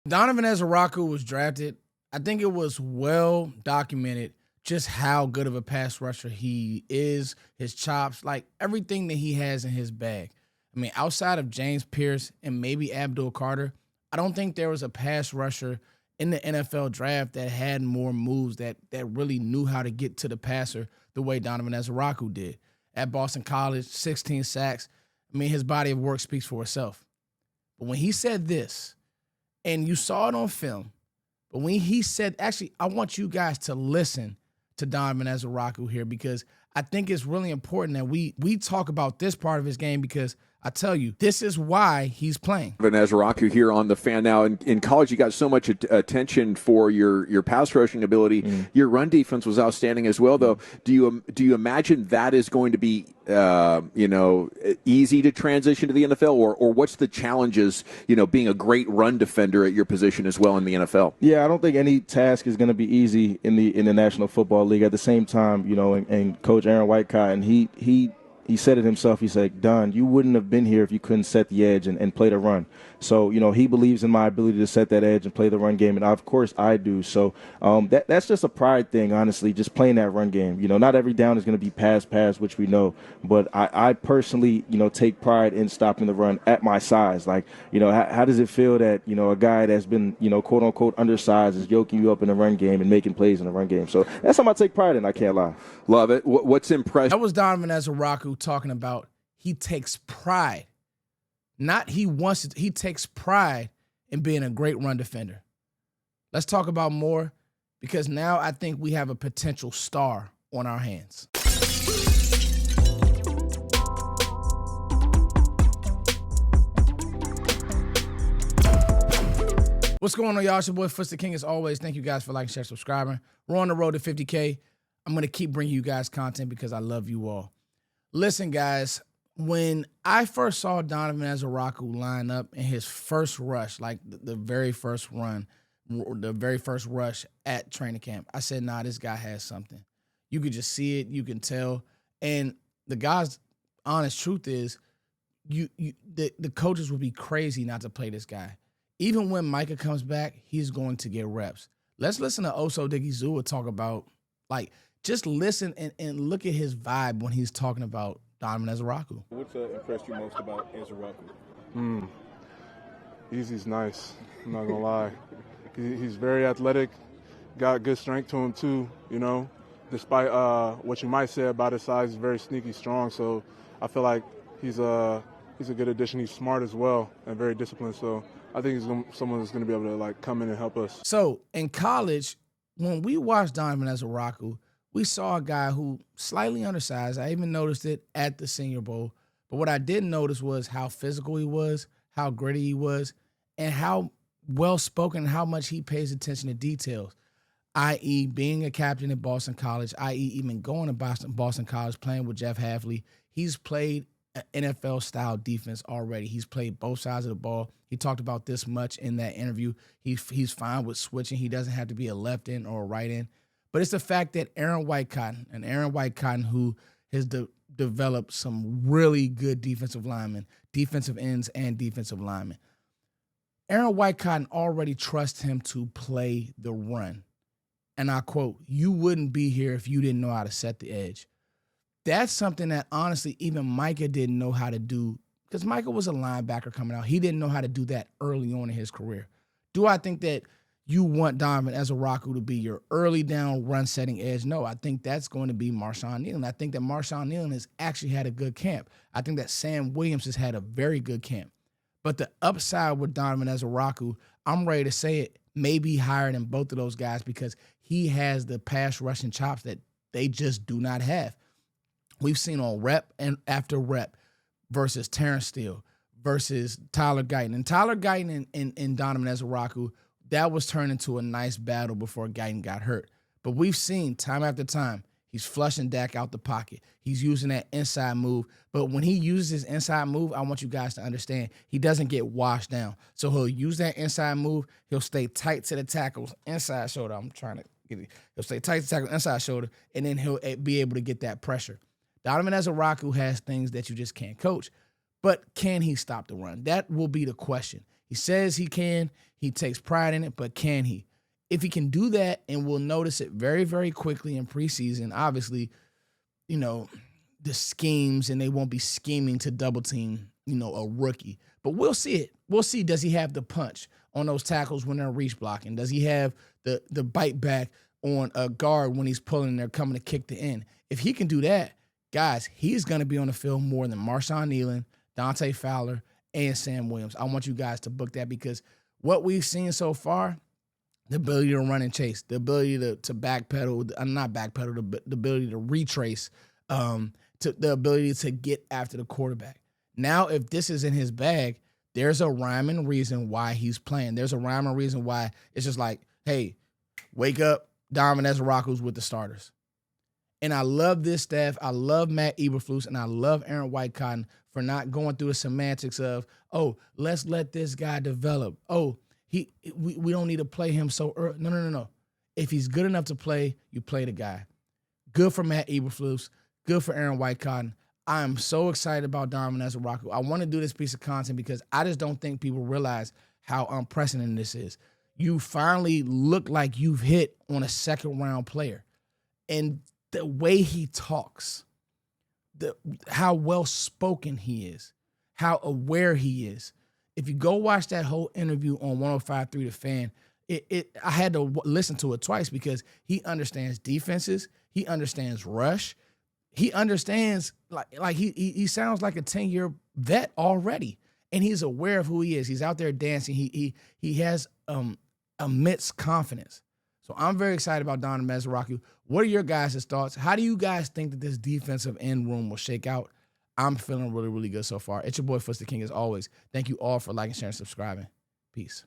Donovan Eziuraku was drafted. I think it was well documented just how good of a pass rusher he is, his chops, like everything that he has in his bag. I mean, outside of James Pierce and maybe Abdul Carter, I don't think there was a pass rusher in the NFL draft that had more moves that really knew how to get to the passer the way Donovan Eziuraku did. At Boston College, 16 sacks. I mean, his body of work speaks for itself. But when he said this, and you saw it on film, but when he said, actually, I want you guys to listen to Donovan Eziuraku here, because I think it's really important that we talk about this part of his game, because I tell you, this is why he's playing. Donovan Eziuraku here on the Fan. Now, in college, you got so much attention for your pass rushing ability. Your run defense was outstanding as well, though. Do you imagine that is going to be easy to transition to the NFL, or what's the challenges, being a great run defender at your position as well in the NFL? Yeah, I don't think any task is going to be easy in the National Football League. At the same time, and Coach Aaron Whitecotton, he said it himself. He's like, Don, you wouldn't have been here if you couldn't set the edge and play the run. So, he believes in my ability to set that edge and play the run game, and of course I do. So that's just a pride thing, honestly, just playing that run game. Not every down is going to be pass, which we know, but I personally, take pride in stopping the run at my size. Like, how does it feel that, a guy that's been, quote unquote undersized is yoking you up in the run game and making plays in the run game? So that's something I take pride in. I can't lie. Love it. What's impressive? That was Donovan Eziuraku talking about he takes pride. Not he wants it, he takes pride in being a great run defender. Let's talk about more, because now I think we have a potential star on our hands. What's going on, y'all? It's your boy Foots the King as always. Thank you guys for liking, sharing, subscribing. We're on the road to 50K. I'm going to keep bringing you guys content because I love you all. Listen, guys, when I first saw Donovan Eziuraku line up in his first rush, like the very first run, the very first rush at training camp, I said, nah, this guy has something. You could just see it. You can tell. And the guy's honest truth is the coaches would be crazy not to play this guy. Even when Micah comes back, he's going to get reps. Let's listen to Oso Digizua talk about, like, just listen and look at his vibe when he's talking about Donovan Eziuraku. What's impressed you most about Ezeiruaku? Easy's nice. I'm not gonna lie. He's very athletic, got good strength to him too. Despite what you might say about his size, he's very sneaky strong. So I feel like he's a good addition. He's smart as well and very disciplined. So I think he's someone that's going to be able to come in and help us. So in college, when we watched Donovan Eziuraku, we saw a guy who slightly undersized. I even noticed it at the Senior Bowl. But what I didn't notice was how physical he was, how gritty he was, and how well-spoken, how much he pays attention to details, i.e. being a captain at Boston College, i.e. even going to Boston College, playing with Jeff Hafley. He's played an NFL-style defense already. He's played both sides of the ball. He talked about this much in that interview. He's fine with switching. He doesn't have to be a left end or a right end. But it's the fact that Aaron Whitecotton, who has developed some really good defensive linemen, defensive ends, and defensive linemen. Aaron Whitecotton already trusts him to play the run. And I quote, "You wouldn't be here if you didn't know how to set the edge." That's something that, honestly, even Micah didn't know how to do, because Micah was a linebacker coming out. He didn't know how to do that early on in his career. Do I think that you want Donovan Eziuraku to be your early down run setting edge? No, I think that's going to be Marshawn Nealon. I think that Marshawn Nealon has actually had a good camp. I think that Sam Williams has had a very good camp. But the upside with Donovan Eziuraku, I'm ready to say it, may be higher than both of those guys, because he has the pass rushing chops that they just do not have. We've seen on rep and after rep versus Terrence Steele versus Tyler Guyton. And Tyler Guyton and Donovan Eziuraku, that was turned into a nice battle before Guyton got hurt. But we've seen time after time, he's flushing Dak out the pocket. He's using that inside move. But when he uses his inside move, I want you guys to understand, he doesn't get washed down. So he'll use that inside move. He'll stay tight to the tackle's inside shoulder. I'm trying to get it. He'll stay tight to the tackle's inside shoulder, and then he'll be able to get that pressure. Donovan Eziuraku has things that you just can't coach. But can he stop the run? That will be the question. He says he can. He takes pride in it, but can he? If he can do that, and we'll notice it very, very quickly in preseason, obviously, you know, the schemes, and they won't be scheming to double team, you know, a rookie. But we'll see it. We'll see, does he have the punch on those tackles when they're reach blocking? Does he have the bite back on a guard when he's pulling and they're coming to kick the end? If he can do that, guys, he's going to be on the field more than Marshawn Nealon, Dante Fowler, and Sam Williams. I want you guys to book that, because what we've seen so far, the ability to run and chase, the ability to backpedal, not backpedal, the ability to retrace, to the ability to get after the quarterback. Now, if this is in his bag, there's a rhyme and reason why he's playing. There's a rhyme and reason why it's just like, hey, wake up, Donovan Eziuraku's with the starters. And I love this staff. I love Matt Eberflus, and I love Aaron Whitecotton for not going through the semantics of, oh, let's let this guy develop. Oh, we don't need to play him so early. No. If he's good enough to play, you play the guy. Good for Matt Eberflus. Good for Aaron Whitecotton. I am so excited about Donovan Eziuraku. I want to do this piece of content because I just don't think people realize how unprecedented this is. You finally look like you've hit on a second-round player. And the way he talks, how well-spoken he is, how aware he is. If you go watch that whole interview on 105.3 The Fan, I had to listen to it twice because he understands defenses. He understands rush. He understands, like he sounds like a 10-year vet already, and he's aware of who he is. He's out there dancing. He has immense confidence. So I'm very excited about Donovan Eziuraku. What are your guys' thoughts? How do you guys think that this defensive end room will shake out? I'm feeling really, really good so far. It's your boy, Foots the King, as always. Thank you all for liking, sharing, subscribing. Peace.